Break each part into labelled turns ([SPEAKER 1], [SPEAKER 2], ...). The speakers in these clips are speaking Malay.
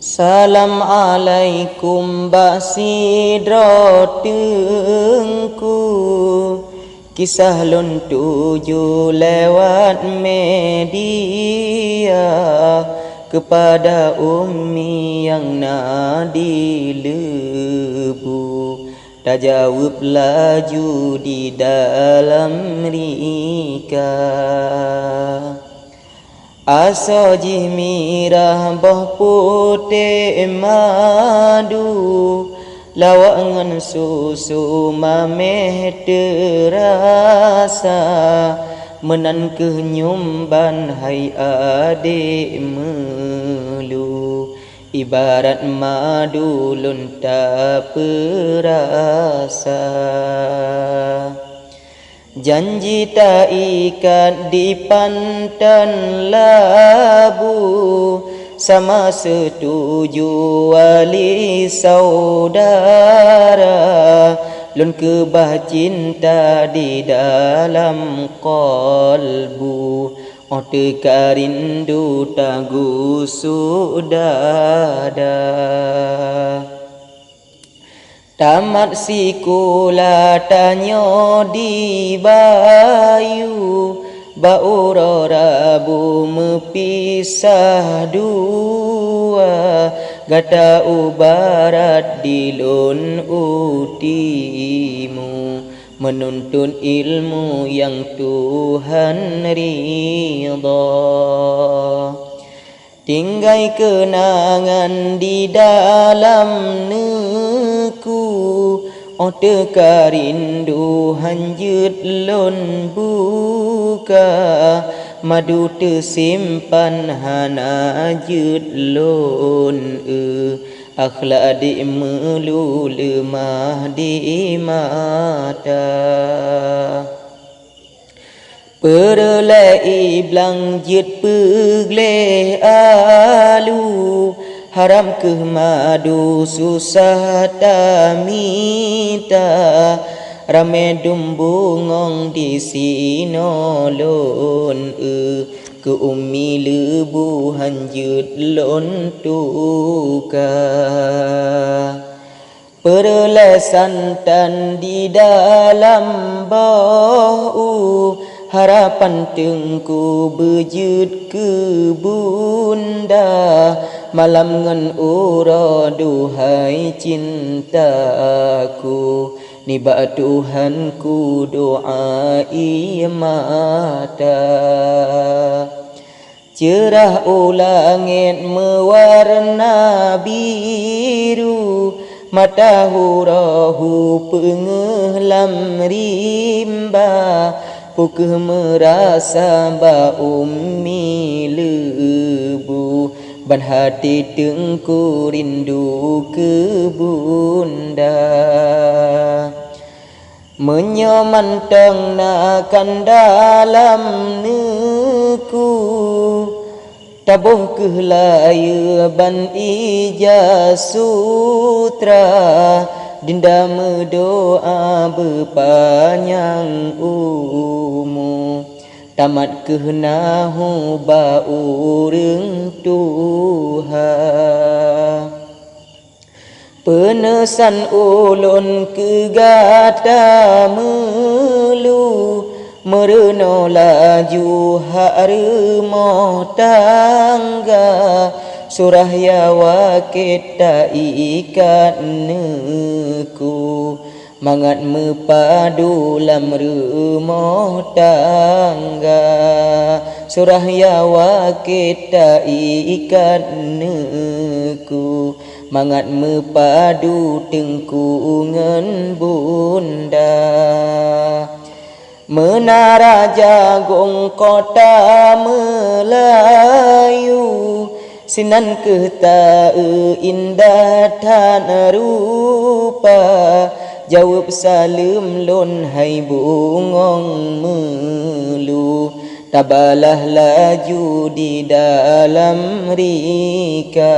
[SPEAKER 1] Salam alaikum basidro tengku, kisah lun tuju lewat media kepada ummi yang nadi lebu. Tak jawab laju di dalam rika. Aso jihmirah boh putih madu, lawangan susu mameh terasa, menan kenyumban hai adik melu, ibarat madu lun tak perasa. Janji tak ikat di pantan labu, sama setuju wali saudara, lun kebah cinta di dalam kolbu. Teka rindu tak gusuk dada. Tamat sikula tanyo di bayu, bauro rabu mepisah dua, gata ubarat di lun utimu, menuntun ilmu yang Tuhan ridha. Tinggai kenangan di dalam neku, teka rindu hanjut lun buka, madu tersimpan hana jut lun akhlak adik melu lemah di mata. Perlai blang jet pegle alu, haram ke madu susah tamita, rame dumbungong di sinolon ke ummi lebu hanjut lon tuka. Perlai santan di dalam bau, harapan tengku berjud ke bunda, malam ngan ura duhai cintaku, niba Tuhanku doa mata. Cerah ulangit mewarna biru, mata hurahu pengehlam rimba, pukul merasa ba ummi lebu, ban hati tengku rindu ke bunda. Menyomantang nakan dalam neku, tabuh kehlaya ban ija sutra, dinda berdoa berpanjang umur, tamat kenahu ba urang Tuhan. Penesan ulun ke gata melu, mereno laju hak rumah tangga, surah yawa kita ikat neku, mangat mepadu lam rumah tangga, surah yawa kita ikat neku, mangat mepadu tengku ngan bunda. Menara jagung kota Melayu, sinan keta indah tan rupa, jawab salam lun hai bungong melu, tabalah laju di dalam rika,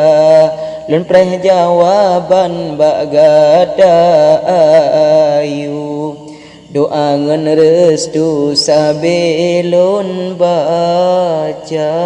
[SPEAKER 1] lun preh jawaban bak gada ayu, doa ngan restu sabelun baca.